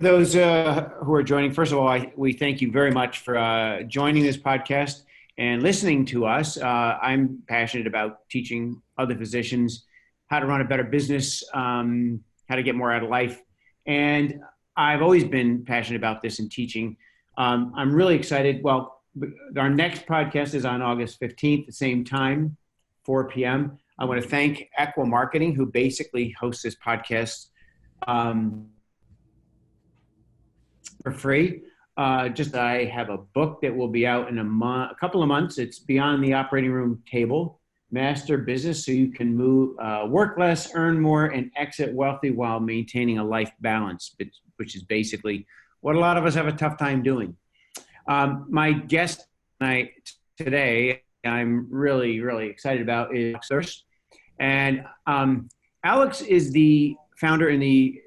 those who are joining, first of all, we thank you very much for joining this podcast and listening to us. I'm passionate about teaching other physicians how to run a better business, how to get more out of life. And I've always been passionate about this in teaching. I'm really excited. Well, our next podcast is on August 15th, the same time, 4 p.m. I want to thank Equa Marketing, who basically hosts this podcast for free. I have a book that will be out in a couple of months. It's Beyond the Operating Room Table, Master Business, so you can work less, earn more, and exit wealthy while maintaining a life balance, which is basically what a lot of us have a tough time doing. My guest today, I'm really, really excited about, is Alex Thiersh. And Alex is the founder and the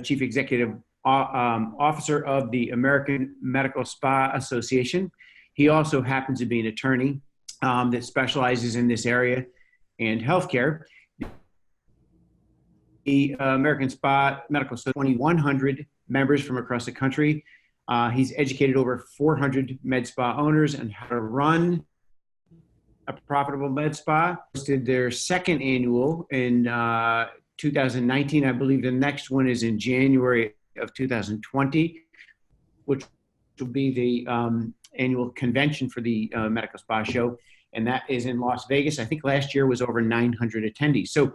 chief executive officer of the American Medical Spa Association. He also happens to be an attorney that specializes in this area and healthcare. The American Spa Medical Association, 2,100 members from across the country. He's educated over 400 med spa owners on how to run a profitable med spa. Hosted their second annual in 2019. I believe the next one is in January of 2020, which will be the annual convention for the Medical Spa Show. And that is in Las Vegas. I think last year was over 900 attendees. So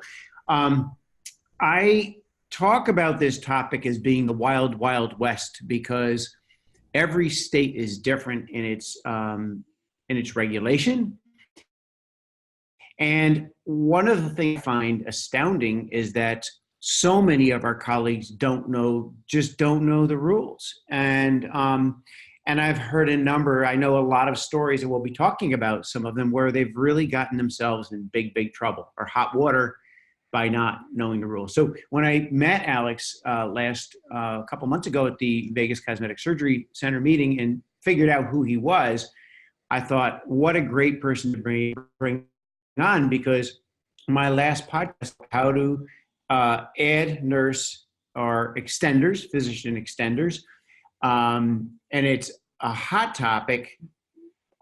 I talk about this topic as being the wild, wild west, because every state is different in its regulation. And one of the things I find astounding is that so many of our colleagues just don't know the rules. And I've heard I know a lot of stories, and we'll be talking about some of them, where they've really gotten themselves in big, big trouble or hot water by not knowing the rules. So when I met Alex a couple months ago at the Vegas Cosmetic Surgery Center meeting and figured out who he was, I thought, what a great person to bring on, because my last podcast, how to add nurse or extenders, physician extenders, and it's a hot topic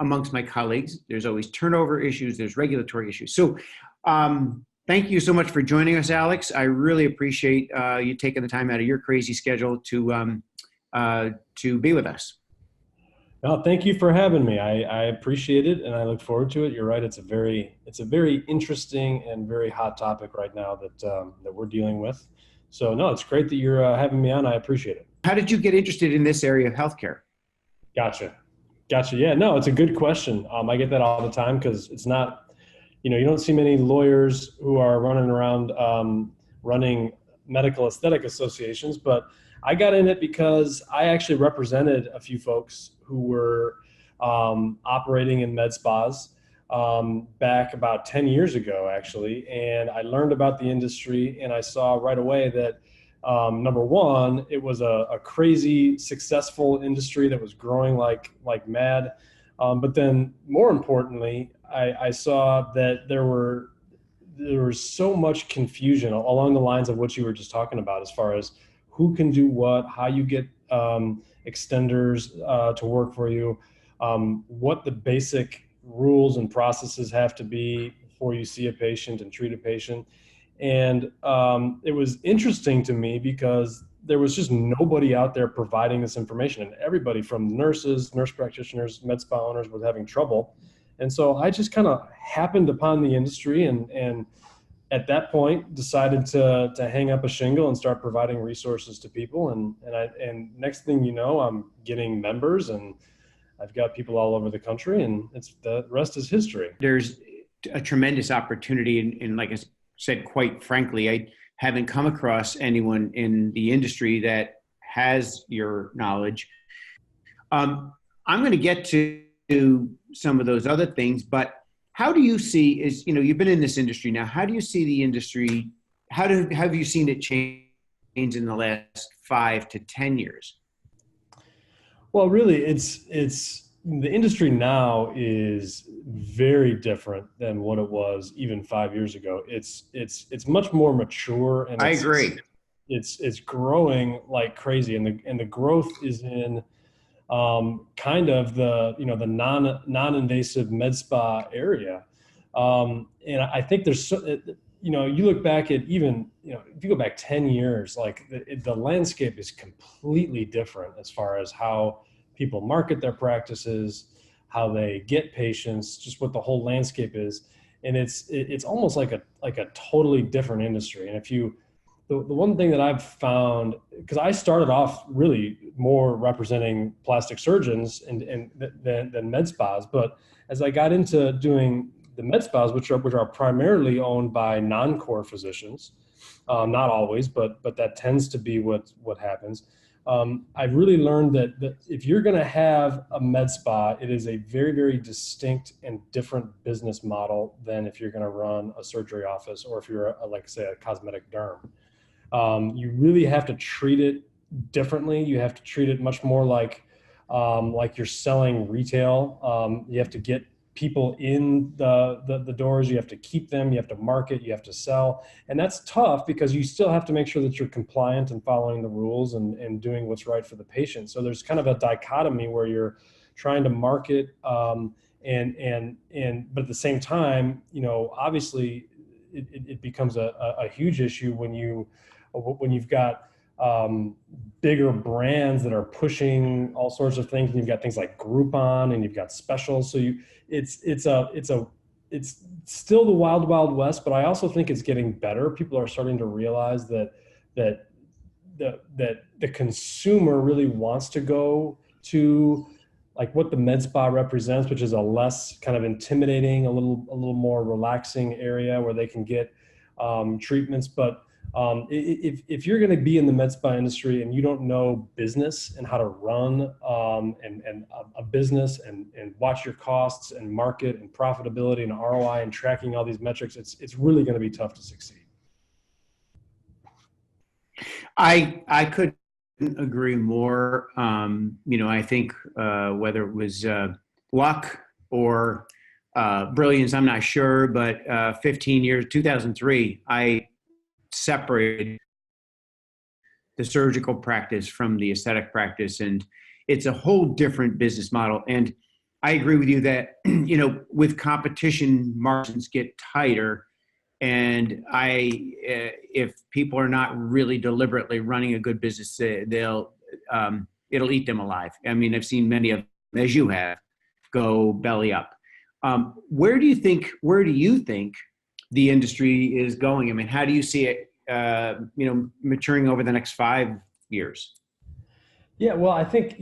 amongst my colleagues. There's always turnover issues, there's regulatory issues. So thank you so much for joining us, Alex. I really appreciate you taking the time out of your crazy schedule to be with us. No, thank you for having me. I appreciate it, and I look forward to it. You're right; it's a very interesting and very hot topic right now that we're dealing with. So, no, it's great that you're having me on. I appreciate it. How did you get interested in this area of healthcare? Gotcha. Yeah, no, it's a good question. I get that all the time, because it's not, you don't see many lawyers who are running around running medical aesthetic associations, but I got in it because I actually represented a few folks who were operating in med spas back about 10 years ago, actually. And I learned about the industry, and I saw right away that, number one, it was a crazy successful industry that was growing like mad. But then more importantly, I saw that there was so much confusion along the lines of what you were just talking about, as far as who can do what, how you get extenders to work for you, what the basic rules and processes have to be before you see a patient and treat a patient. And it was interesting to me because there was just nobody out there providing this information, and everybody from nurses, nurse practitioners, med spa owners was having trouble. And so I just kind of happened upon the industry, and at that point decided to hang up a shingle and start providing resources to people. And next thing you know, I'm getting members, and I've got people all over the country, and the rest is history. There's a tremendous opportunity, and like I said, quite frankly, I haven't come across anyone in the industry that has your knowledge. I'm going to get to some of those other things, but how do you see, you've been in this industry now, how do you see the industry, have you seen it change in the last 5 to 10 years? Well, really, it's the industry now is very different than what it was even 5 years ago. It's much more mature, and I agree. it's growing like crazy, and the growth is in kind of the non-invasive med spa area. And I think there's, you look back at even, if you go back 10 years, like the landscape is completely different as far as how people market their practices, how they get patients, just what the whole landscape is. And it's almost like a totally different industry. And the one thing that I've found, because I started off really more representing plastic surgeons than med spas, but as I got into doing the med spas, which are primarily owned by non-core physicians, not always, but that tends to be what happens. I've really learned that if you're going to have a med spa, it is a very, very distinct and different business model than if you're going to run a surgery office, or if you're like say a cosmetic derm. You really have to treat it differently. You have to treat it much more like you're selling retail. You have to get people in the doors. You have to keep them. You have to market. You have to sell. And that's tough because you still have to make sure that you're compliant and following the rules and doing what's right for the patient. So there's kind of a dichotomy where you're trying to market but at the same time, obviously it becomes a huge issue when you've got bigger brands that are pushing all sorts of things, and you've got things like Groupon, and you've got specials. So it's still the wild, wild west, but I also think it's getting better. People are starting to realize that the consumer really wants to go to like what the med spa represents, which is a less kind of intimidating, a little more relaxing area where they can get treatments. But if you're going to be in the med spa industry and you don't know business and how to run a business and watch your costs and market and profitability and ROI and tracking all these metrics, it's really going to be tough to succeed. I couldn't agree more. I think whether it was luck or brilliance, I'm not sure, but 15 years, 2003, I separated the surgical practice from the aesthetic practice, and it's a whole different business model. And I agree with you that with competition, margins get tighter, and if people are not really deliberately running a good business, it'll eat them alive. I mean, I've seen many of them, as you have, go belly up. Where do you think the industry is going? I mean, how do you see it, maturing over the next 5 years? Yeah, well, I think,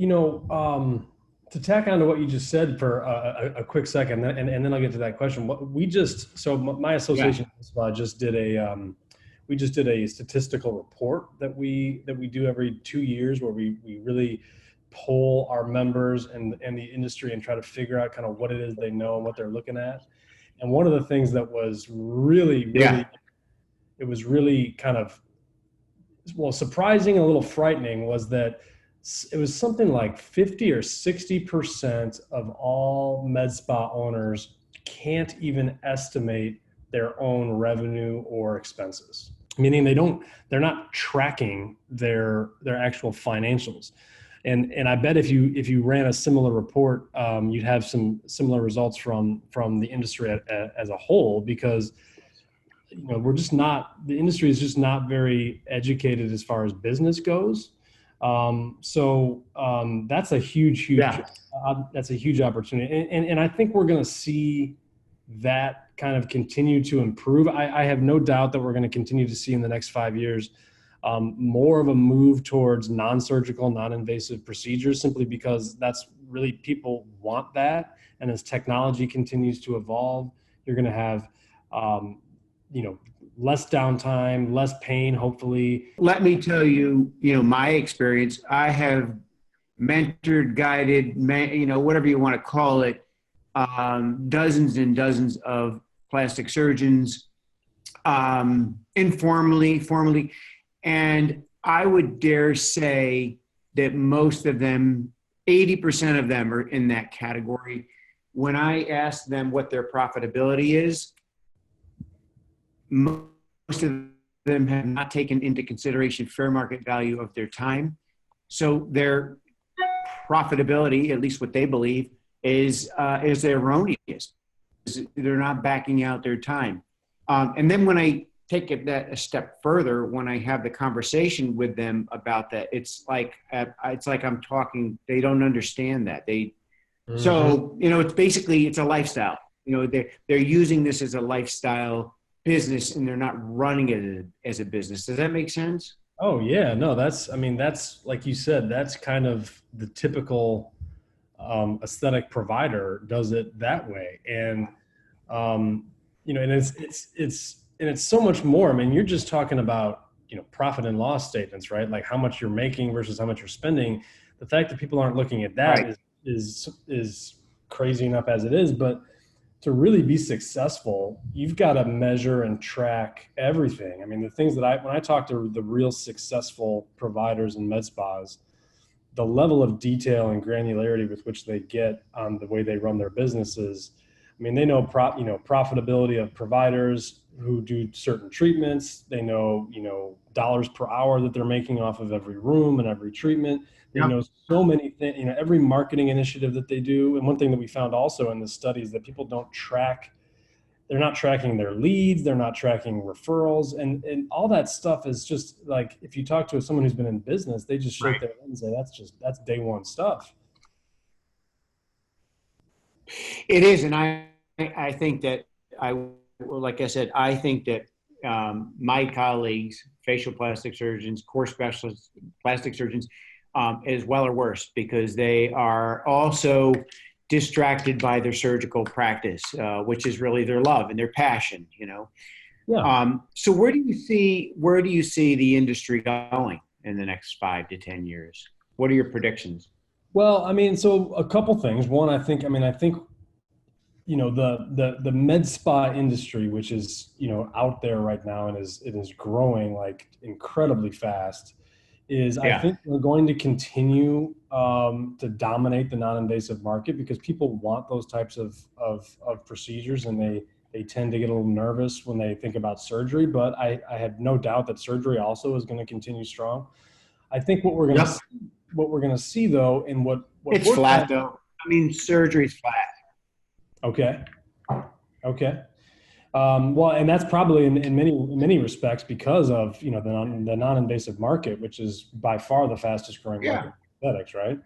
to tack on to what you just said for a quick second, and then I'll get to that question. My association just did a statistical report that we do every 2 years, where we really poll our members and the industry and try to figure out kind of what it is they know and what they're looking at. And one of the things that was really it was really kind of, surprising and a little frightening was that it was something like 50 or 60% of all med spa owners can't even estimate their own revenue or expenses, meaning they're not tracking their actual financials. And I bet if you ran a similar report, you'd have some similar results from the industry as a whole, because the industry is just not very educated as far as business goes. That's a huge that's a huge opportunity. And I think we're going to see that kind of continue to improve. I have no doubt that we're going to continue to see in the next 5 years more of a move towards non-surgical, non-invasive procedures, simply because that's really, people want that. And as technology continues to evolve, you're going to have less downtime, less pain, hopefully. Let me tell you, my experience. I have mentored, guided, whatever you want to call it, dozens and dozens of plastic surgeons, informally, formally. And I would dare say that most of them, 80% of them, are in that category. When I ask them what their profitability is, most of them have not taken into consideration fair market value of their time. So their profitability, at least what they believe, is erroneous. They're not backing out their time. And then when I take it that a step further, when I have the conversation with them about that, it's like I'm talking. They don't understand that. So it's basically it's a lifestyle. They're using this as a lifestyle business, and they're not running it as a business. Does that make sense? Oh yeah, no, that's like you said, that's kind of the typical aesthetic provider does it that way. And and it's so much more. I mean, you're just talking about, profit and loss statements, right? Like how much you're making versus how much you're spending. The fact that people aren't looking at that Right. is crazy enough as it is, but to really be successful, you've got to measure and track everything. I mean, the things that when I talk to the real successful providers and med spas, the level of detail and granularity with which they get on the way they run their businesses. I mean, they know profitability of providers who do certain treatments. They know, dollars per hour that they're making off of every room and every treatment. They know so many things, every marketing initiative that they do. And one thing that we found also in this study is that people don't track, they're not tracking their leads, they're not tracking referrals, and all that stuff is just like, if you talk to someone who's been in business, they just shake their head and say, that's day one stuff. It is, and I think that like I said, I think that my colleagues, facial plastic surgeons, core specialists, plastic surgeons, as well or worse, because they are also distracted by their surgical practice, which is really their love and their passion. Yeah. So where do you see the industry going in the next 5 to 10 years? What are your predictions? Well, I mean, so a couple things. One, I think the med spa industry, which is, out there right now and it is growing like incredibly fast, I think we're going to continue to dominate the non-invasive market because people want those types of procedures, and they tend to get a little nervous when they think about surgery. But I have no doubt that surgery also is going to continue strong. I think what we're going to see though, and what it's flat though. I mean, surgery's flat. Okay. Well, and that's probably in many respects because of the non-invasive market, which is by far the fastest growing market in aesthetics, right?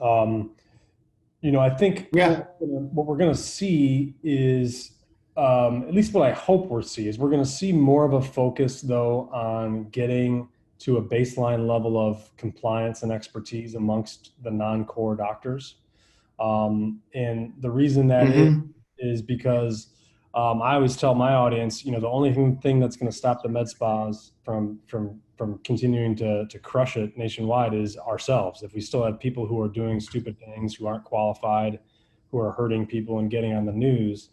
I think what we're going to see is, at least what I hope we'll see is we're going to see more of a focus though on getting to a baseline level of compliance and expertise amongst the non-core doctors. And the reason that is because I always tell my audience, the only thing that's going to stop the med spas from continuing to crush it nationwide is ourselves. If we still have people who are doing stupid things, who aren't qualified, who are hurting people and getting on the news.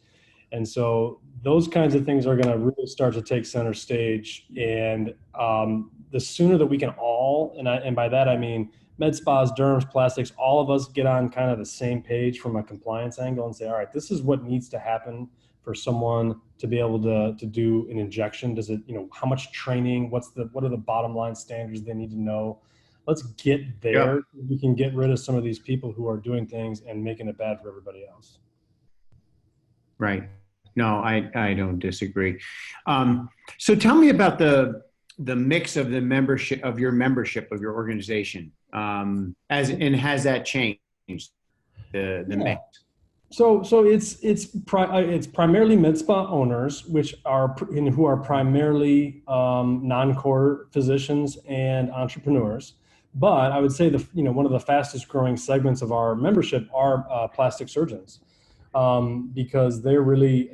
And so those kinds of things are going to really start to take center stage. And the sooner that we can all, and by that I mean med spas, derms, plastics, all of us get on kind of the same page from a compliance angle and say, all right, this is what needs to happen for someone to be able to do an injection. Does it, how much training, what are the bottom line standards they need to know? Let's get there. We can get rid of some of these people who are doing things and making it bad for everybody else. Right. No, I don't disagree. So tell me about the mix of the membership of your organization. Has that changed the mix? So it's primarily med spa owners, who are primarily non-core physicians and entrepreneurs. But I would say one of the fastest growing segments of our membership are plastic surgeons, because they're really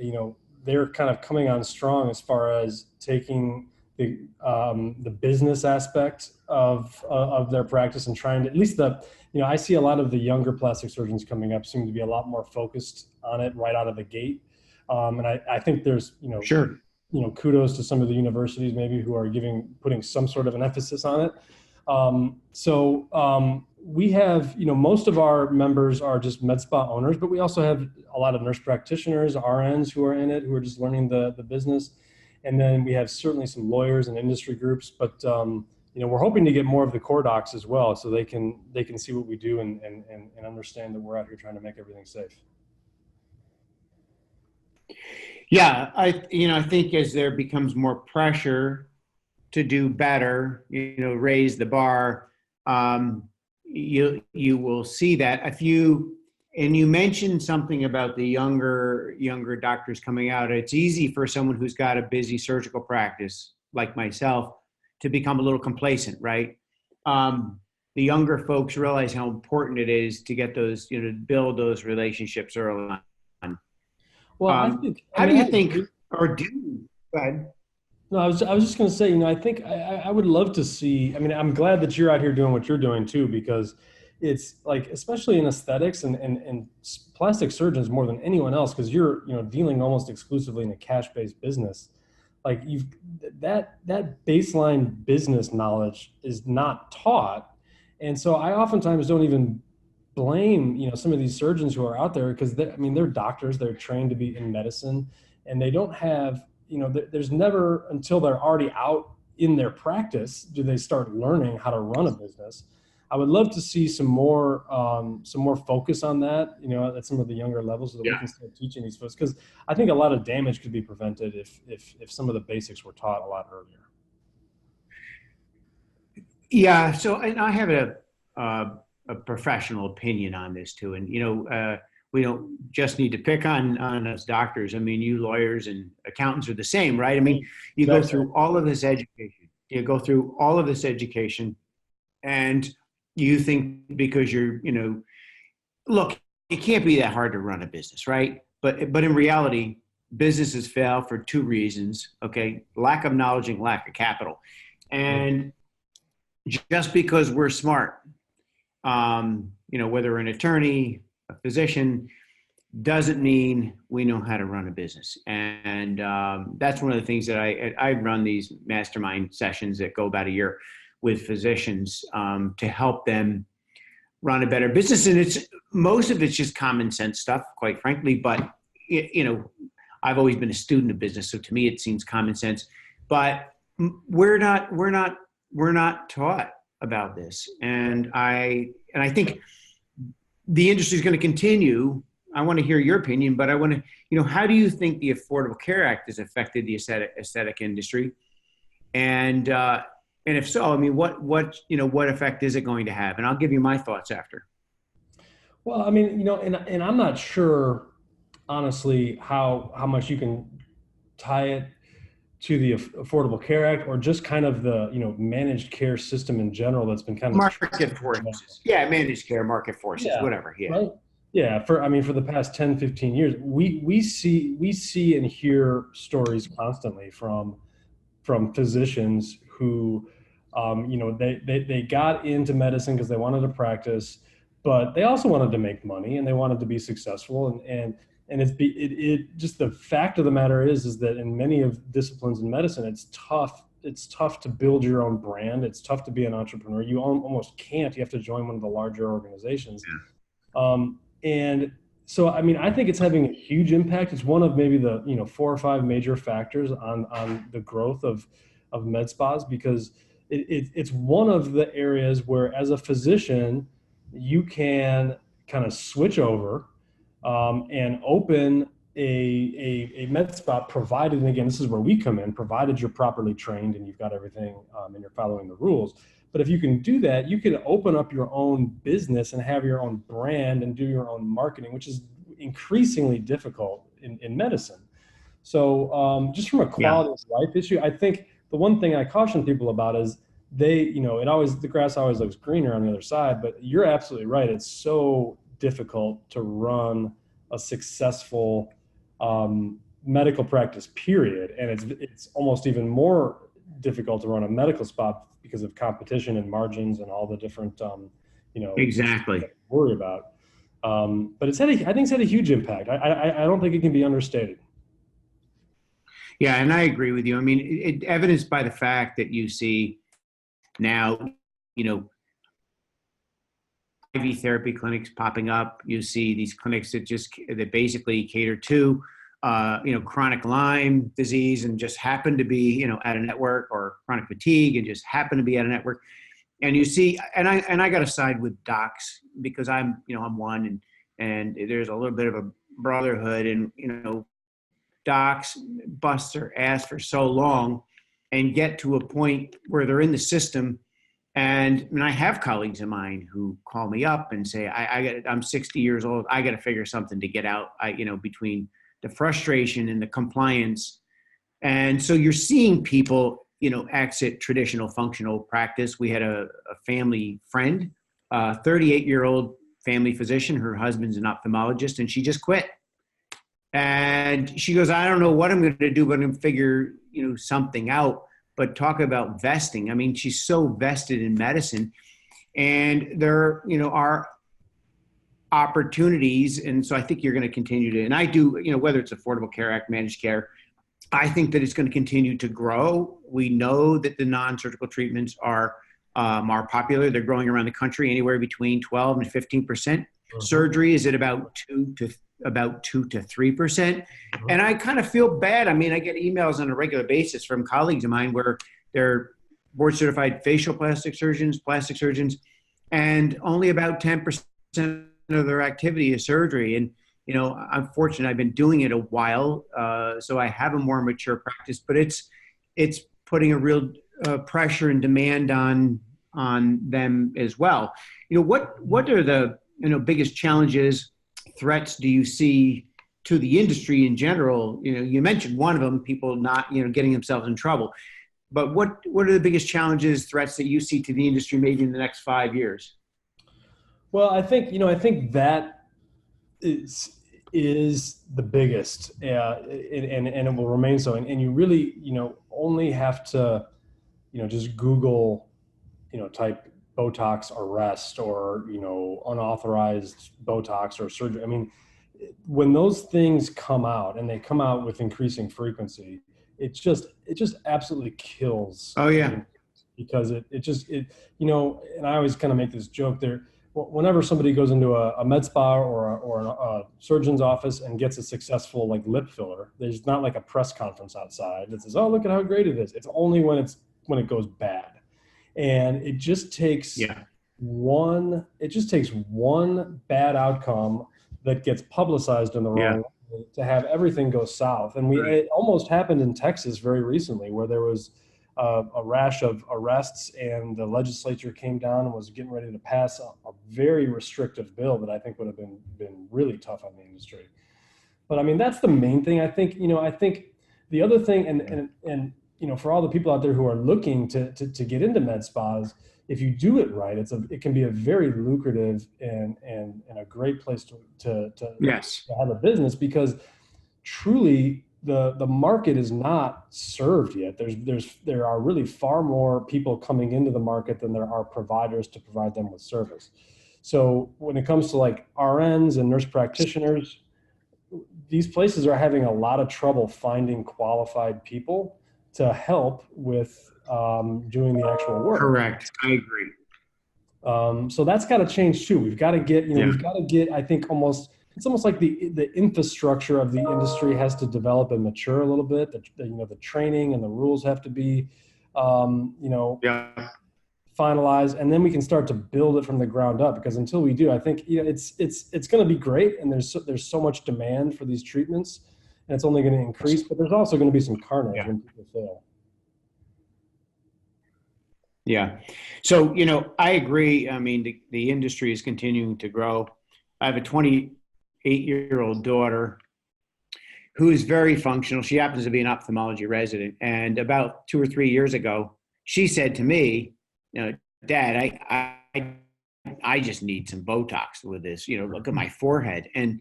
they're kind of coming on strong as far as taking the business aspect of their practice and trying to, at least I see a lot of the younger plastic surgeons coming up seem to be a lot more focused on it right out of the gate. And I think there's, kudos to some of the universities maybe who are putting some sort of an emphasis on it. We have, most of our members are just med spa owners, but we also have a lot of nurse practitioners, RNs who are in it, who are just learning the business. And then we have certainly some lawyers and industry groups, but we're hoping to get more of the core docs as well, so they can see what we do and understand that we're out here trying to make everything safe. Yeah, I think as there becomes more pressure to do better, raise the bar, you will see that. And you mentioned something about the younger doctors coming out. It's easy for someone who's got a busy surgical practice like myself to become a little complacent, right? The younger folks realize how important it is to get those, build those relationships early on. Well, how do you think, or do you, go ahead. No, I was just going to say, I think I would love to see, I'm glad that you're out here doing what you're doing too, because it's like, especially in aesthetics and plastic surgeons more than anyone else, because you're, dealing almost exclusively in a cash-based business. Like that baseline business knowledge is not taught. And so I oftentimes don't even blame, some of these surgeons who are out there, because they're doctors, they're trained to be in medicine, and they don't have, there's never, until they're already out in their practice, do they start learning how to run a business. I would love to see some more focus on that, at some of the younger levels, so that we can start teaching these folks, because I think a lot of damage could be prevented if some of the basics were taught a lot earlier. Yeah. So, and I have a professional opinion on this too, and we don't just need to pick on us doctors. You lawyers and accountants are the same, right? You go through all of this education. And you think because you're, look, it can't be that hard to run a business, right? But in reality, businesses fail for two reasons, okay? Lack of knowledge and lack of capital. And just because we're smart, whether an attorney, a physician, doesn't mean we know how to run a business. And that's one of the things that I run these mastermind sessions that go about a year with physicians to help them run a better business. And most of it's just common sense stuff, quite frankly. But I've always been a student of business, so to me it seems common sense. But we're not taught about this, and I think the industry is going to continue. I want to hear your opinion, but I want to, how do you think the Affordable Care Act has affected the aesthetic industry? And if so, what effect is it going to have? And I'll give you my thoughts after. Well, and I'm not sure, honestly, how much you can tie it to the Affordable Care Act, or just kind of the, managed care system in general that's been kind of market forces. Yeah, managed care, market forces, whatever. Yeah. Right? Yeah, for the past 10, 15 years, we see and hear stories constantly from physicians who, they got into medicine because they wanted to practice, but they also wanted to make money and they wanted to be successful. And it just, the fact of the matter is that in many of disciplines in medicine, it's tough to build your own brand. It's tough to be an entrepreneur. You almost can't. You have to join one of the larger organizations. Yeah. And so, I think it's having a huge impact. It's one of maybe the 4 or 5 major factors on the growth of med spas, because it's one of the areas where, as a physician, you can kind of switch over and open a med spa, provided, and again, this is where we come in, provided you're properly trained and you've got everything and you're following the rules. But if you can do that, you can open up your own business and have your own brand and do your own marketing, which is increasingly difficult in medicine. So just from a quality of life issue, I think the one thing I caution people about is the grass always looks greener on the other side, but you're absolutely right. It's so difficult to run a successful medical practice, period. And it's almost even more difficult to run a medical spa because of competition and margins and all the different, exactly worry about. But I think it's had a huge impact. I don't think it can be understated. Yeah, and I agree with you. It evidenced by the fact that you see now, IV therapy clinics popping up. You see these clinics that basically cater to chronic Lyme disease and just happen to be, at a network, or chronic fatigue and just happen to be at a network. And you see, and I got to side with docs because I'm one, and there's a little bit of a brotherhood, and, docs bust their ass for so long and get to a point where they're in the system. And I have colleagues of mine who call me up and say, I'm 60 years old. I got to figure something to get out, between the frustration and the compliance. And so you're seeing people, exit traditional functional practice. We had a family friend, a 38-year-old family physician. Her husband's an ophthalmologist, and she just quit. And she goes, I don't know what I'm going to do, but I'm going to figure, something out. But talk about vesting. I mean, she's so vested in medicine, and there, are opportunities. And so I think you're going to continue to, and I do, whether it's Affordable Care Act, managed care, I think that it's going to continue to grow. We know that the non-surgical treatments are popular. They're growing around the country anywhere between 12 and 15%. Mm-hmm. Surgery is at about 2 to 3%. Mm-hmm. And I kind of feel bad. I mean, I get emails on a regular basis from colleagues of mine where they're board certified facial plastic surgeons, and only about 10% of their activity is surgery. And, I'm fortunate. I've been doing it a while, so I have a more mature practice. But it's putting a real pressure and demand on them as well. What are the biggest challenges, threats do you see to the industry in general? You mentioned one of them, people not getting themselves in trouble. But what are the biggest challenges, threats that you see to the industry maybe in the next 5 years? Well, I think that is the biggest, and it will remain so. And you really, only have to, just Google, type Botox arrest or, unauthorized Botox or surgery. I mean, when those things come out, and they come out with increasing frequency, it just absolutely kills. Oh yeah. Because and I always kind of make this joke there. Whenever somebody goes into a med spa or a surgeon's office and gets a successful lip filler, there's not a press conference outside that says, "Oh, look at how great it is." It's only when it goes bad, and it just takes one bad outcome that gets publicized in the wrong way to have everything go south. And it almost happened in Texas very recently, where there was a rash of arrests, and the legislature came down and was getting ready to pass a very restrictive bill that I think would have been really tough on the industry. But I mean, that's the main thing. I think the other thing, and for all the people out there who are looking to get into med spas, if you do it right, it can be a very lucrative and a great place to have a business, because truly the market is not served yet. There are really far more people coming into the market than there are providers to provide them with service. So when it comes to RNs and nurse practitioners, these places are having a lot of trouble finding qualified people to help with doing the actual work. Correct. I agree. So that's got to change too. We've got to get, I think it's almost like the infrastructure of the industry has to develop and mature a little bit. The training and the rules have to be, finalized, and then we can start to build it from the ground up. Because until we do, I think it's going to be great, and there's so much demand for these treatments, and it's only going to increase. But there's also going to be some carnage when people fail. Yeah. So I agree. I mean, the industry is continuing to grow. I have a 28-year-old daughter who is very functional. She happens to be an ophthalmology resident. And about 2 or 3 years ago, she said to me, "Dad, I just need some Botox with this, look at my forehead." And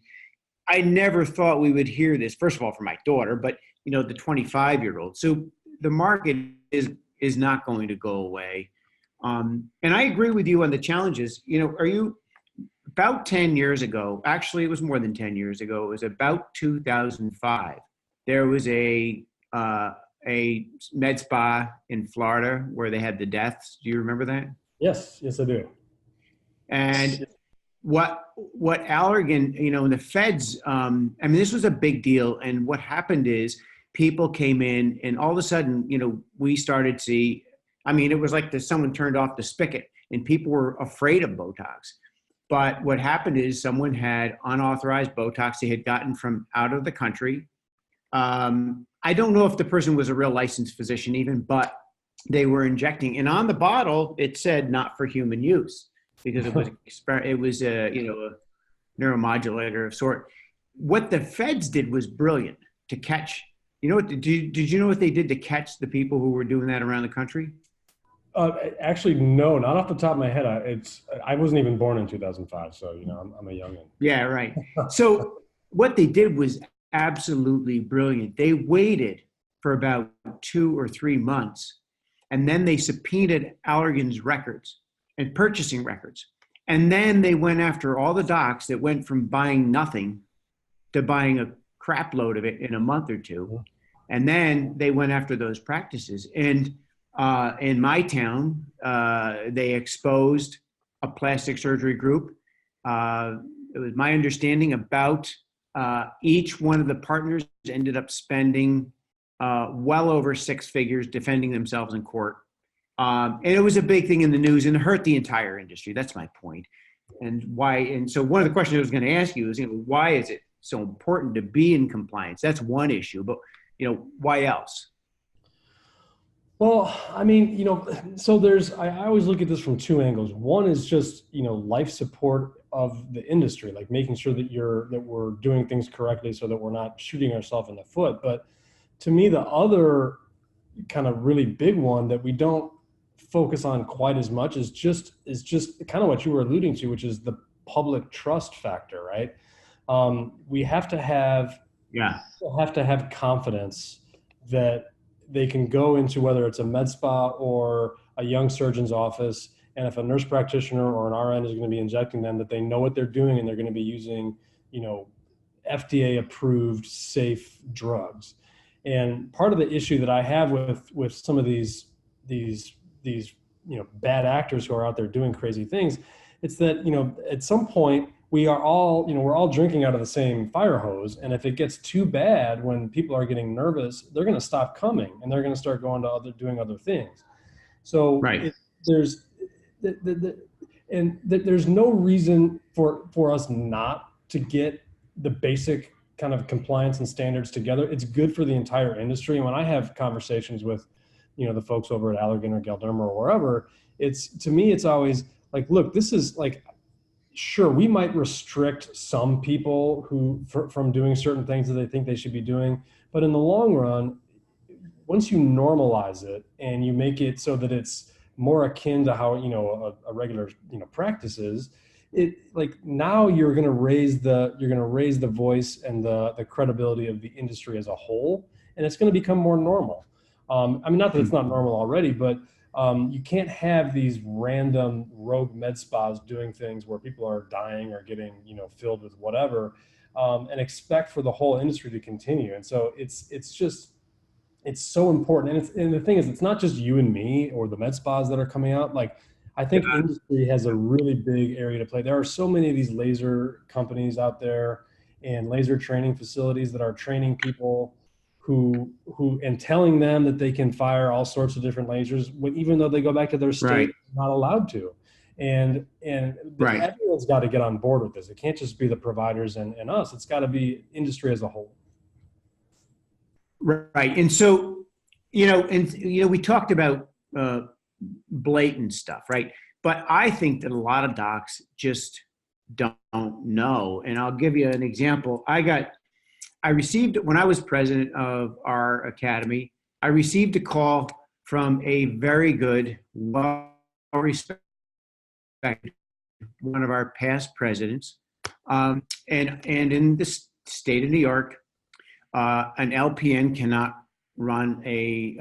I never thought we would hear this, first of all, from my daughter, but, the 25-year-old. So the market is not going to go away. And I agree with you on the challenges. About 10 years ago, actually it was more than 10 years ago, it was about 2005, there was a med spa in Florida where they had the deaths. Do you remember that? Yes, I do. And what Allergan, and the feds, I mean, this was a big deal. And what happened is people came in and all of a sudden, we started to see, I mean, it was like someone turned off the spigot and people were afraid of Botox. But what happened is someone had unauthorized Botox they had gotten from out of the country. I don't know if the person was a real licensed physician even, but they were injecting. And on the bottle, it said not for human use because it was a neuromodulator of sort. What the feds did was brilliant to catch. Did you know what they did to catch the people who were doing that around the country? Actually, no, not off the top of my head. I wasn't even born in 2005, so I'm a youngin. Yeah, right. So what they did was absolutely brilliant. They waited for about 2 or 3 months, and then they subpoenaed Allergan's records and purchasing records, and then they went after all the docs that went from buying nothing to buying a crap load of it in a month or two, and then they went after those practices. And in my town, they exposed a plastic surgery group. It was my understanding about each one of the partners ended up spending well over 6 figures defending themselves in court. And it was a big thing in the news and it hurt the entire industry. That's my point. And why? And so one of the questions I was going to ask you is, why is it so important to be in compliance? That's one issue, but why else? Well, I mean, so I always look at this from 2 angles. One is just, life support of the industry, like making sure that we're doing things correctly so that we're not shooting ourselves in the foot. But to me, the other kind of really big one that we don't focus on quite as much is just kind of what you were alluding to, which is the public trust factor, right? We have to have confidence that they can go into, whether it's a med spa or a young surgeon's office, and if a nurse practitioner or an RN is going to be injecting them, that they know what they're doing and they're going to be using, FDA approved safe drugs. And part of the issue that I have with some of these bad actors who are out there doing crazy things, it's that, at some point we're all drinking out of the same fire hose. And if it gets too bad, when people are getting nervous, they're going to stop coming and they're going to start going to doing other things. So right. There's no reason for us not to get the basic kind of compliance and standards together. It's good for the entire industry. And when I have conversations with, the folks over at Allergan or Galderma or wherever, to me, it's always like, look, this is like, sure, we might restrict some people from doing certain things that they think they should be doing, but in the long run, once you normalize it and you make it so that it's more akin to how a regular practice is, it like now you're going to raise the voice and the credibility of the industry as a whole, and it's going to become more normal. I mean, not that it's not normal already, but you can't have these random rogue med spas doing things where people are dying or getting, filled with whatever, and expect for the whole industry to continue. And so it's so important. And the thing is, it's not just you and me or the med spas that are coming out. Like, I think industry has a really big area to play. There are so many of these laser companies out there and laser training facilities that are training people who and telling them that they can fire all sorts of different lasers, even though they go back to their state, right, not allowed to. And right, everyone's got to get on board with this. It can't just be the providers and us. It's got to be industry as a whole. Right. And so, we talked about blatant stuff, right? But I think that a lot of docs just don't know. And I'll give you an example. I received, when I was president of our academy, I received a call from a very good, well-respected, one of our past presidents. And in the state of New York, an LPN cannot run a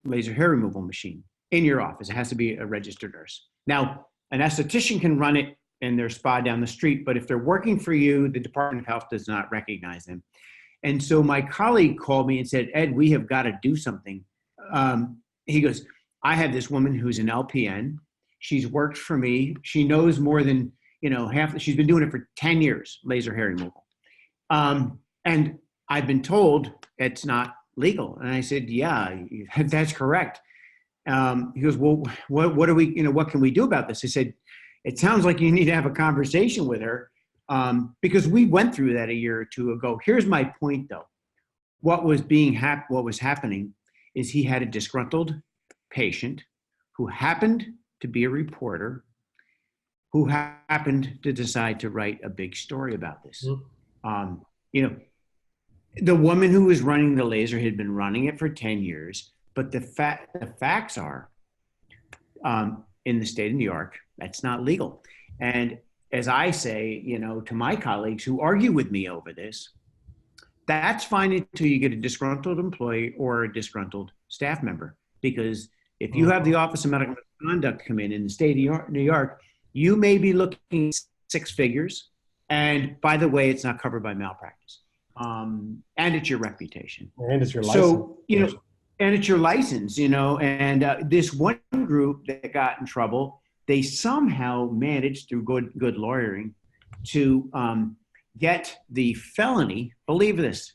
laser hair removal machine in your office. It has to be a registered nurse. Now, an esthetician can run it in their spa down the street, but if they're working for you, the Department of Health does not recognize them. And so my colleague called me and said, Ed, we have got to do something. He goes, I have this woman who's an LPN. She's worked for me. She knows more than she's been doing it for 10 years, laser hair removal. And I've been told it's not legal. And I said, yeah, that's correct. He goes, well, what do we, what can we do about this? I said, it sounds like you need to have a conversation with her, because we went through that a year or two ago. Here's my point, though. What was happening is he had a disgruntled patient who happened to be a reporter who happened to decide to write a big story about this. The woman who was running the laser had been running it for 10 years, but the facts are, in the state of New York, that's not legal. And as I say, to my colleagues who argue with me over this, that's fine until you get a disgruntled employee or a disgruntled staff member. Because if you have the Office of Medical Misconduct come in the state of New York, you may be looking 6 figures. And by the way, it's not covered by malpractice. And it's your reputation. And it's your license. So, and it's your license, and this one group that got in trouble, they somehow managed through good lawyering to get the felony, believe this,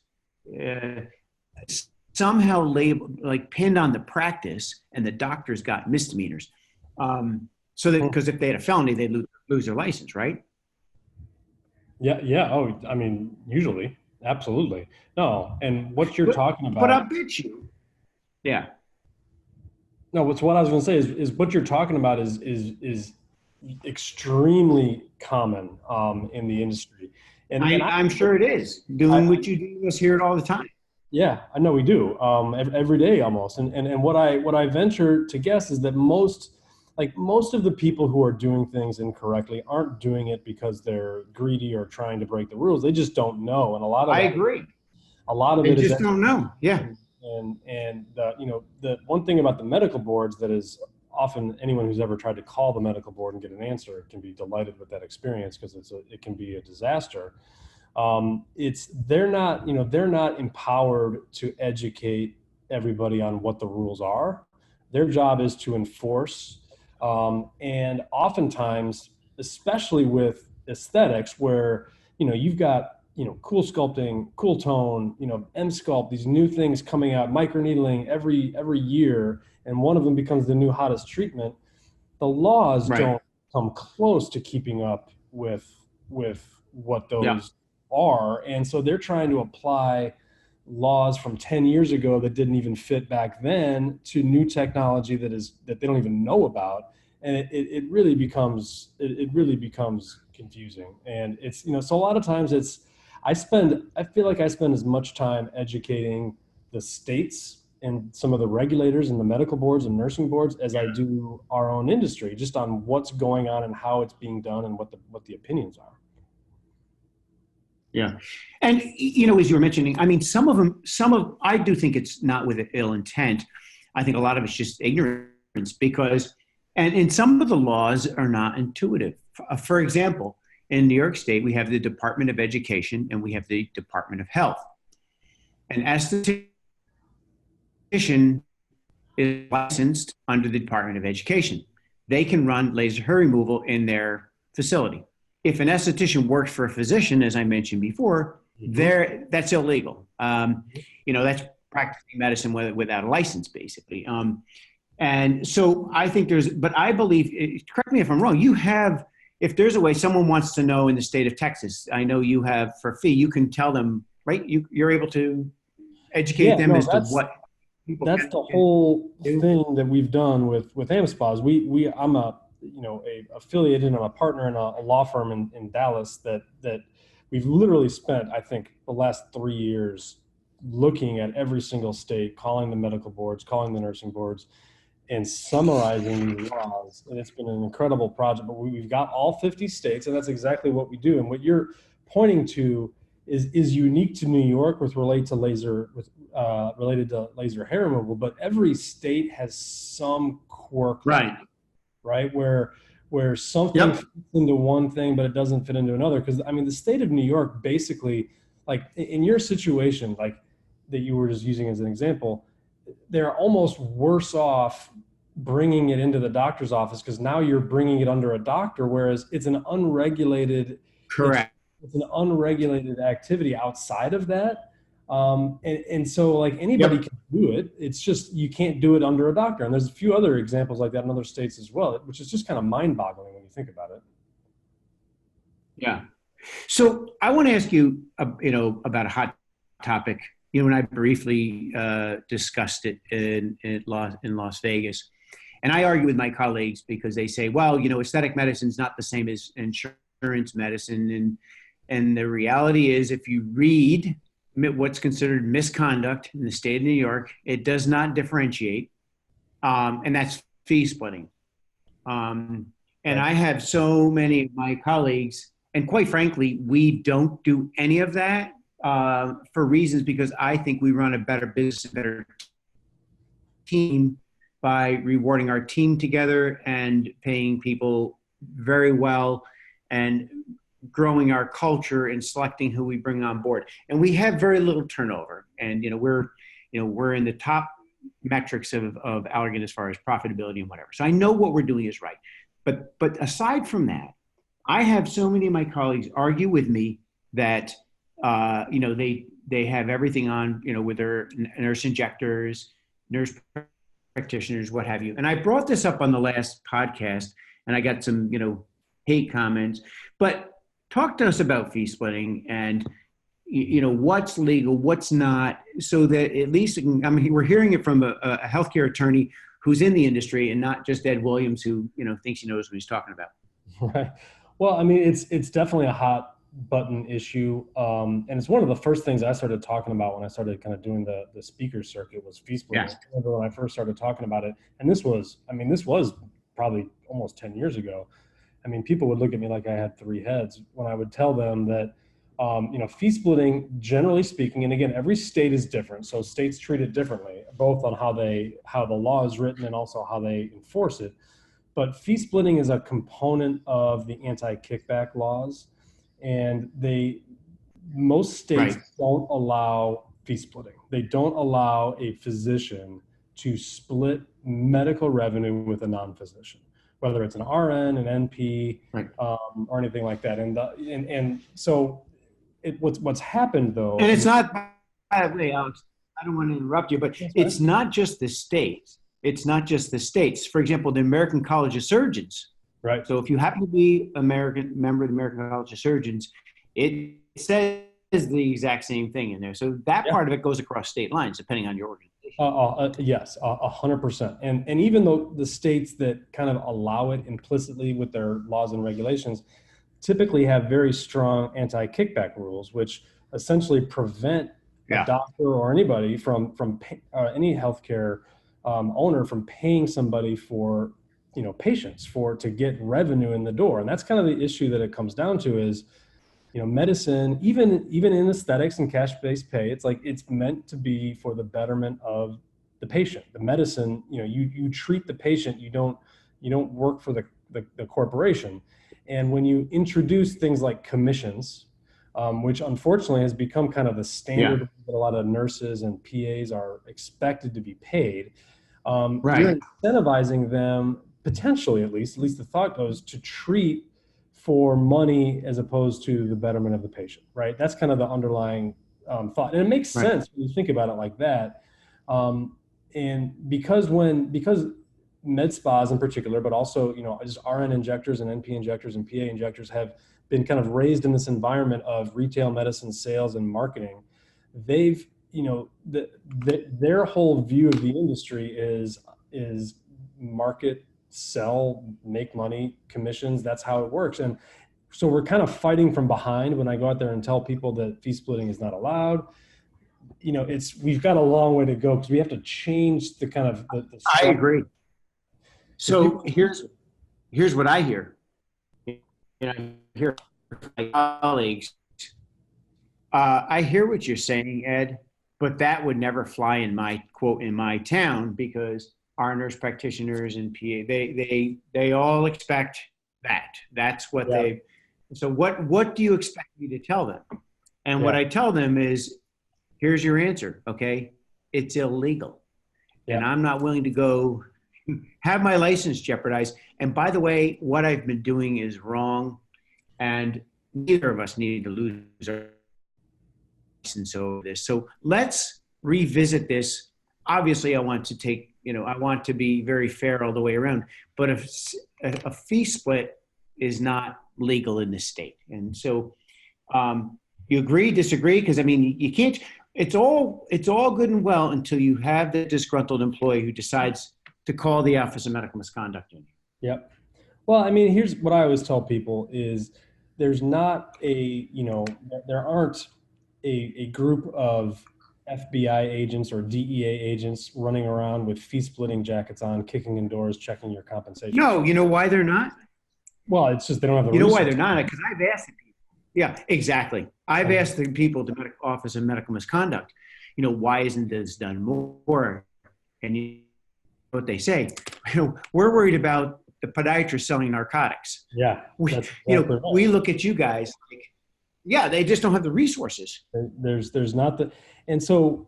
somehow labeled, like pinned on the practice, and the doctors got misdemeanors. So that, because if they had a felony, they'd lose their license, right? Yeah. Oh, I mean, usually, absolutely. No, and what you're talking about. But I'll bet you. Yeah. No, what I was going to say is what you're talking about is extremely common in the industry. And I'm sure it is. Doing what you do, us hear it all the time. Yeah, I know we do, every day almost. And what I venture to guess is that most of the people who are doing things incorrectly aren't doing it because they're greedy or trying to break the rules. They just don't know. And I agree. A lot of it is they just don't know. Yeah. And the one thing about the medical boards that is often anyone who's ever tried to call the medical board and get an answer can be delighted with that experience, because it can be a disaster. They're not empowered to educate everybody on what the rules are. Their job is to enforce. And oftentimes, especially with aesthetics, where, you've got, cool sculpting, cool tone, M-Sculpt, these new things coming out, microneedling every year, and one of them becomes the new hottest treatment. The laws don't come close to keeping up with what those are. And so they're trying to apply laws from 10 years ago that didn't even fit back then to new technology that they don't even know about. And it really becomes confusing. And it's, so a lot of times I feel like I spend as much time educating the states and some of the regulators and the medical boards and nursing boards as I do our own industry, just on what's going on and how it's being done and what the opinions are. Yeah. And, as you were mentioning, I mean, I do think it's not with ill intent. I think a lot of it's just ignorance, because, and some of the laws are not intuitive. For example, in New York State, we have the Department of Education and we have the Department of Health. An esthetician is licensed under the Department of Education. They can run laser hair removal in their facility. If an esthetician works for a physician, as I mentioned before, that's illegal. That's practicing medicine without a license, basically. And so I think but I believe, correct me if I'm wrong, if there's a way someone wants to know in the state of Texas, I know you have for fee, you can tell them, right? You're able to educate them as to what people That's the whole thing that we've done with AmSpas. I'm a affiliated and I'm a partner in a law firm in Dallas that we've literally spent, I think, the last 3 years looking at every single state, calling the medical boards, calling the nursing boards, and summarizing the laws. And it's been an incredible project, but we've got all 50 states, and that's exactly what we do. And what you're pointing to is unique to New York related to laser hair removal, but every state has some quirk. Right? Where something fits into one thing, but it doesn't fit into another. Because, I mean, the state of New York basically, like in your situation, like that you were just using as an example, they're almost worse off bringing it into the doctor's office, because now you're bringing it under a doctor, whereas it's an unregulated, it's, Correct. it's an unregulated activity outside of that. And so like anybody Yep. can do it. It's just, you can't do it under a doctor. And there's a few other examples like that in other states as well, which is just kind of mind boggling when you think about it. Yeah. So I want to ask you, about a hot topic. You and I briefly discussed it in Las Vegas. And I argue with my colleagues because they say, well, aesthetic medicine is not the same as insurance medicine. And the reality is, if you read what's considered misconduct in the state of New York, it does not differentiate. And that's fee splitting. And I have so many of my colleagues, and quite frankly, we don't do any of that for reasons because I think we run a better business, a better team by rewarding our team together and paying people very well and growing our culture and selecting who we bring on board. And we have very little turnover. And, we're in the top metrics of Allergan as far as profitability and whatever. So I know what we're doing is right. But aside from that, I have so many of my colleagues argue with me that, they have everything on, with their nurse injectors, nurse practitioners, what have you. And I brought this up on the last podcast and I got some, hate comments, but talk to us about fee splitting and, what's legal, what's not, so that at least, we're hearing it from a healthcare attorney who's in the industry and not just Ed Williams, who, thinks he knows what he's talking about. Right. Well, it's definitely a hot button issue. And it's one of the first things I started talking about when I started kind of doing the speaker circuit was fee splitting. Yes. I remember when I first started talking about it, and this was probably almost 10 years ago. People would look at me like I had three heads when I would tell them that, fee splitting, generally speaking, and again, every state is different. So states treat it differently, both on how the law is written and also how they enforce it. But fee splitting is a component of the anti-kickback laws, and most states Right. don't allow fee splitting. They don't allow a physician to split medical revenue with a non-physician, whether it's an RN, an NP, Right. or anything like that. And so what's happened though, And it's not, by the way, Alex, I don't want to interrupt you, but it's not just the states. It's not just the states. For example, the American College of Surgeons. right? So if you happen to be a member of the American College of Surgeons, it says the exact same thing in there. So that part of it goes across state lines, depending on your organization. Yes, 100%. And even though the states that kind of allow it implicitly with their laws and regulations typically have very strong anti-kickback rules, which essentially prevent a doctor or anybody from any healthcare owner from paying somebody for, patients to get revenue in the door. And that's kind of the issue that it comes down to is, medicine, even in aesthetics and cash-based pay, it's like it's meant to be for the betterment of the patient. The medicine, you treat the patient. You don't work for the corporation. And when you introduce things like commissions, which unfortunately has become kind of the standard that a lot of nurses and PAs are expected to be paid, you're incentivizing them, potentially at least the thought goes, to treat for money as opposed to the betterment of the patient, right? That's kind of the underlying thought. And it makes sense when you think about it like that. And because med spas in particular, but also, just RN injectors and NP injectors and PA injectors have been kind of raised in this environment of retail medicine sales and marketing, they've, their whole view of the industry is market, sell, make money, commissions. That's how it works. And so we're kind of fighting from behind when I go out there and tell people that fee splitting is not allowed. We've got a long way to go because we have to change the kind of the I agree. So here's what I hear. I hear from my colleagues. I hear what you're saying, Ed, but that would never fly in my town because our nurse practitioners and PA, they all expect that. That's what they. So what do you expect me to tell them? And what I tell them is, here's your answer. Okay, it's illegal, and I'm not willing to go. have my license jeopardized. And by the way, what I've been doing is wrong, and neither of us need to lose our license over this. So let's revisit this. Obviously, I want to take, I want to be very fair all the way around. But if a fee split is not legal in this state, and so you agree, disagree? Because I mean, you can't. It's all good and well until you have the disgruntled employee who decides to call the Office of Medical Misconduct Union. Yep. Well, I mean, here's what I always tell people is there's not there aren't a group of FBI agents or DEA agents running around with fee splitting jackets on, kicking in doors, checking your compensation. No, you know why they're not? Well, it's just they don't have the You know why resources. they're not? Because I've asked the people. Yeah, exactly. I've asked the people at the Office of Medical Misconduct, why isn't this done more? And you know what they say? We're worried about the podiatrist selling narcotics. Yeah. We look at you guys like, yeah, they just don't have the resources. There's not the, and so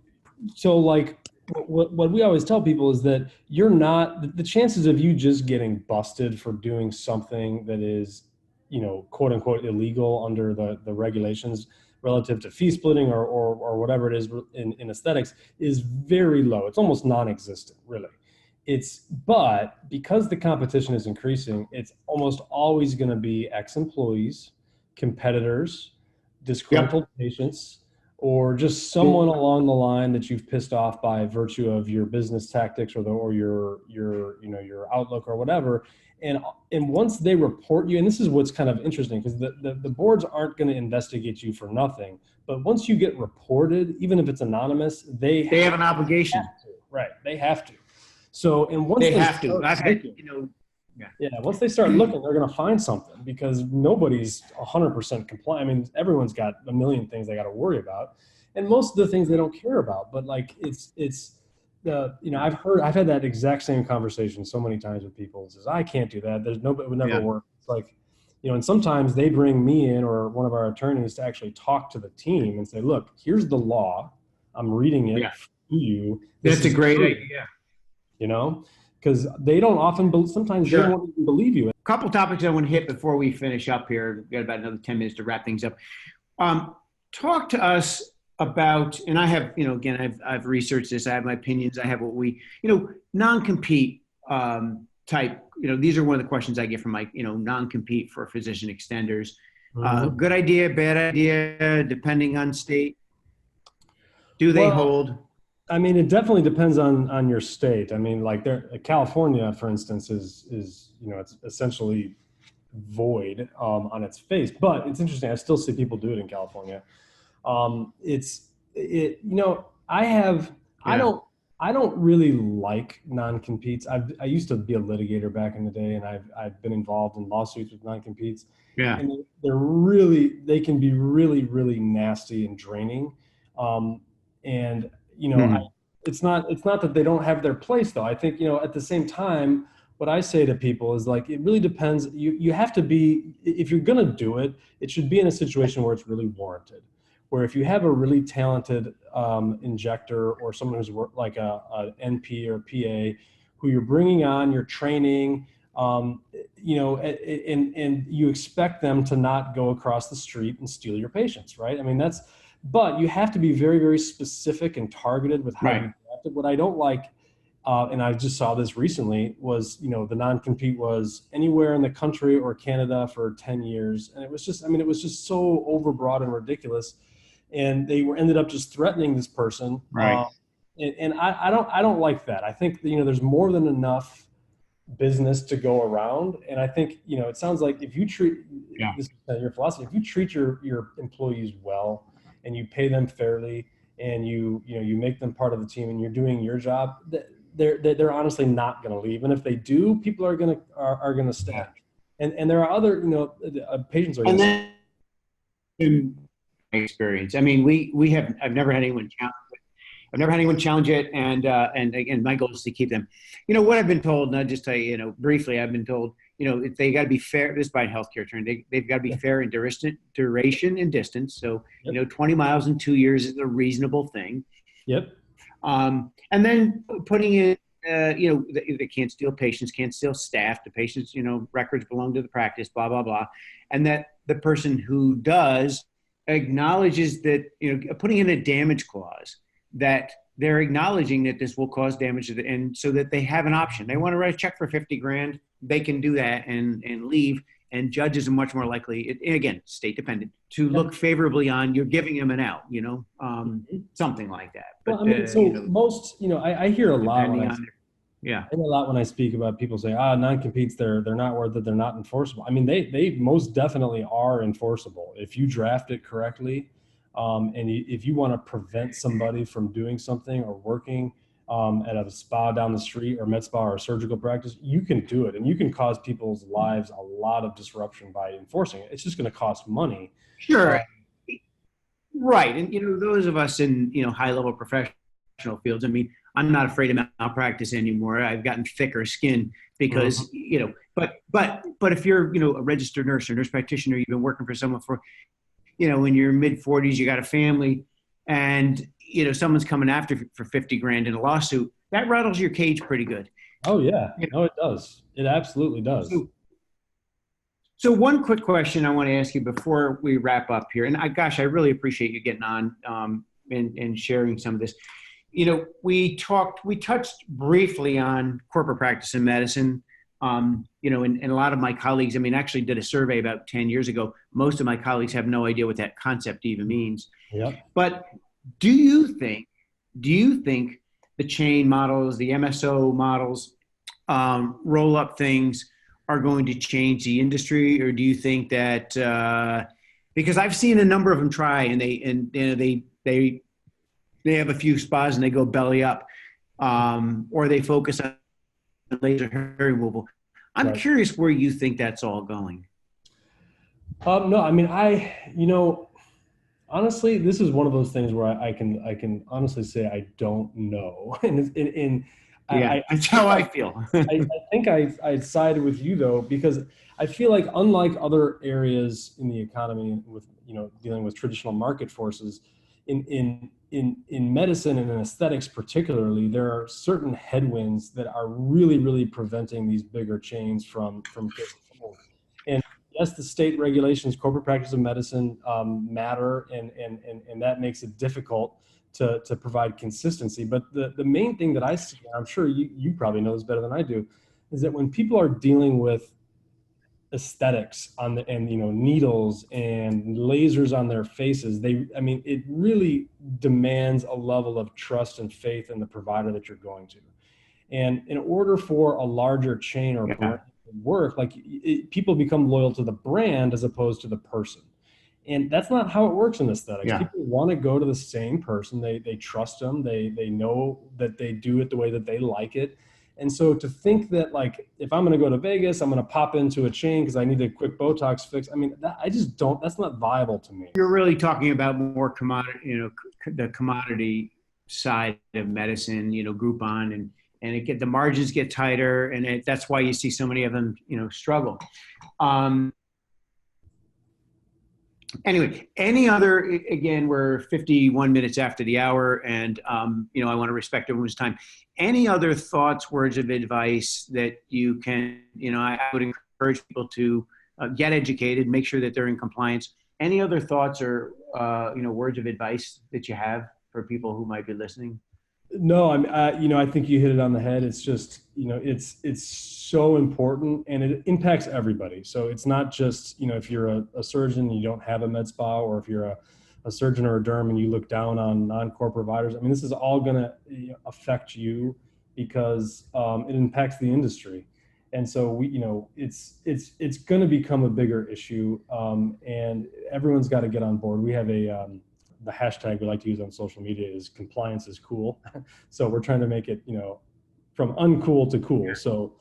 like what we always tell people is that you're not, the chances of you just getting busted for doing something that is, quote unquote illegal under the regulations relative to fee splitting or whatever it is in aesthetics is very low. It's almost non-existent, really. But because the competition is increasing, it's almost always going to be ex-employees, competitors, disgruntled patients, or just someone along the line that you've pissed off by virtue of your business tactics or your outlook or whatever. And once they report you, and this is what's kind of interesting because the boards aren't going to investigate you for nothing, but once you get reported, even if it's anonymous, they have an obligation. Right, they have to. So, and once they have to, I've had, once they start looking, they're going to find something because nobody's 100% compliant. I mean, everyone's got a million things they got to worry about, and most of the things they don't care about. But like, I've had that exact same conversation so many times with people. It says, I can't do that. There's nobody, it would never work. It's like, and sometimes they bring me in or one of our attorneys to actually talk to the team and say, look, here's the law. I'm reading it to you. That's a great idea. Because they don't often, sometimes they won't even believe you. A couple topics I want to hit before we finish up here. We've got about another 10 minutes to wrap things up. Talk to us about, and I have, again, I've researched this. I have my opinions. I have what we, non-compete type, these are one of the questions I get from my, non-compete for physician extenders. Good idea, bad idea, depending on state. Do they hold? I mean, it definitely depends on your state. I mean, like California, for instance, is it's essentially void on its face. But it's interesting. I still see people do it in California. I don't really like non-competes. I used to be a litigator back in the day, and I've been involved in lawsuits with non-competes. Yeah, and they can be really, really nasty and draining. It's not that they don't have their place though. I think, at the same time, what I say to people is like, it really depends. You have to be, if you're going to do it, it should be in a situation where it's really warranted, where if you have a really talented injector or someone who's like a NP or PA who you're bringing on, you're training, and you expect them to not go across the street and steal your patients, right? I mean, but you have to be very, very specific and targeted with how you draft it. What I don't like, and I just saw this recently, was, the non-compete was anywhere in the country or Canada for 10 years. And it was just so overbroad and ridiculous. And they ended up just threatening this person. Right. And I don't like that. I think, there's more than enough business to go around. And I think, it sounds like if you treat, this is your philosophy, if you treat your employees well, and you pay them fairly, and you make them part of the team, and you're doing your job, they're honestly not going to leave. And if they do, people are going to stay. And there are other patients are. And then in my experience, I mean, I've never had anyone challenge it. I've never had anyone challenge it, and again, my goal is to keep them. What I've been told, and I'll just tell you, briefly, I've been told, they got to be fair. This is by a healthcare term. They've got to be fair in duration and distance. So, 20 miles in 2 years is a reasonable thing. Yep. And then putting it they can't steal patients, can't steal staff. The patients, records belong to the practice, blah, blah, blah. And that the person who does acknowledges that, putting in a damage clause, that they're acknowledging that this will cause damage and so that they have an option. They want to write a check for 50 grand, they can do that and leave. And judges are much more likely, again, state dependent, to look favorably on you're giving them an out, something like that. But, most, I hear a lot when I yeah. I hear a lot when I speak about people say, non-competes, they're not worth it, they're not enforceable. I mean, they most definitely are enforceable if you draft it correctly. If you want to prevent somebody from doing something or working at a spa down the street or med spa or a surgical practice, you can do it. And you can cause people's lives a lot of disruption by enforcing it. It's just going to cost money. Sure. Right. And, those of us in, high-level professional fields, I mean, I'm not afraid of malpractice anymore. I've gotten thicker skin because, but if you're, a registered nurse or nurse practitioner, you've been working for someone for, in your mid 40s, you got a family and, someone's coming after you for 50 grand in a lawsuit, that rattles your cage pretty good. Oh yeah. No, it does. It absolutely does. So one quick question I want to ask you before we wrap up here. And I really appreciate you getting on and sharing some of this. We touched briefly on corporate practice in medicine. And a lot of my colleagues, actually did a survey about 10 years ago. Most of my colleagues have no idea what that concept even means. Yep. But do you think the chain models, the MSO models, roll up things are going to change the industry? Or do you think that, because I've seen a number of them try and they have a few spas and they go belly up, or they focus on laser hair removal. I'm curious where you think that's all going. No, honestly, this is one of those things where I can honestly say I don't know. That's how I feel. I think I sided with you though, because I feel like unlike other areas in the economy with, dealing with traditional market forces, in medicine and in aesthetics particularly, there are certain headwinds that are really, really preventing these bigger chains from getting forward. And yes, the state regulations, corporate practice of medicine matter, and that makes it difficult to provide consistency. But the main thing that I see, I'm sure you probably know this better than I do, is that when people are dealing with aesthetics needles and lasers on their faces, it really demands a level of trust and faith in the provider that you're going to. And in order for a larger chain or brand to work, people become loyal to the brand as opposed to the person. And that's not how it works in aesthetics. Yeah. People want to go to the same person. They trust them. They know that they do it the way that they like it. And so to think that if I'm going to go to Vegas, I'm going to pop into a chain because I need a quick Botox fix. That's not viable to me. You're really talking about more commodity, the commodity side of medicine, Groupon and the margins get tighter and that's why you see so many of them, struggle. Anyway, again, we're 51 minutes after the hour and, I want to respect everyone's time. Any other thoughts, words of advice that you can, I would encourage people to get educated, make sure that they're in compliance. Any other thoughts or, words of advice that you have for people who might be listening? No, I think you hit it on the head. It's just, it's so important and it impacts everybody. So it's not just, if you're a surgeon, you don't have a med spa, or if you're a surgeon or a derm and you look down on non-core providers. This is all going to affect you because it impacts the industry. And so it's going to become a bigger issue, and everyone's got to get on board. We have the hashtag we like to use on social media is compliance is cool. So we're trying to make it, from uncool to cool. So,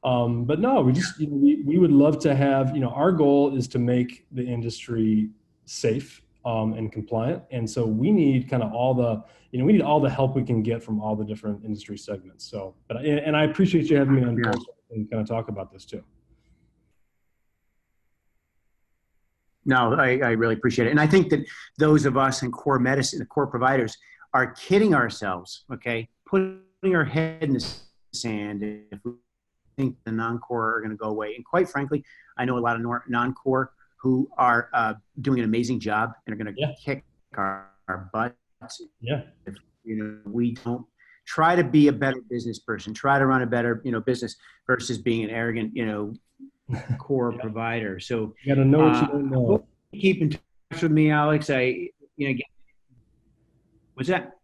but no, we would love to have, our goal is to make the industry safe and compliant. And so we need kind of all the help we can get from all the different industry segments. So, and I appreciate you having me on board and kind of talk about this too. No, I really appreciate it. And I think that those of us in core medicine, the core providers, are kidding ourselves, okay? Putting our head in the sand if we think the non-core are going to go away. And quite frankly, I know a lot of non-core who are doing an amazing job and are going to kick our butts. Yeah. If, we don't try to be a better business person, try to run a better, business versus being an arrogant, core provider. So you got to know what you don't know. Keep in touch with me, Alex. What's that?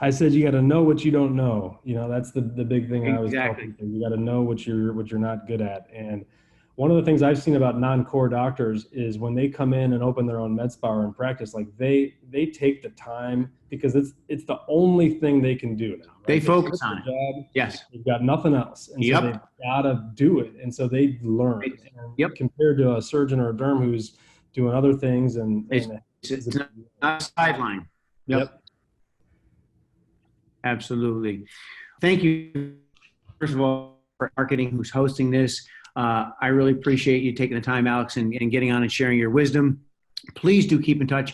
I said you got to know what you don't know. That's the big thing. I was Exactly. talking to. You got to know what you're not good at. And one of the things I've seen about non-core doctors is when they come in and open their own med spa or in practice, like they take the time because it's the only thing they can do now. Right? They focus on it. Job, yes. They've got nothing else. And so they've got to do it. And so they learn. And compared to a surgeon or a derm who's doing other things it's not a sideline. Yep. Absolutely. Thank you, first of all, for marketing who's hosting this. I really appreciate you taking the time, Alex, and getting on and sharing your wisdom. Please do keep in touch.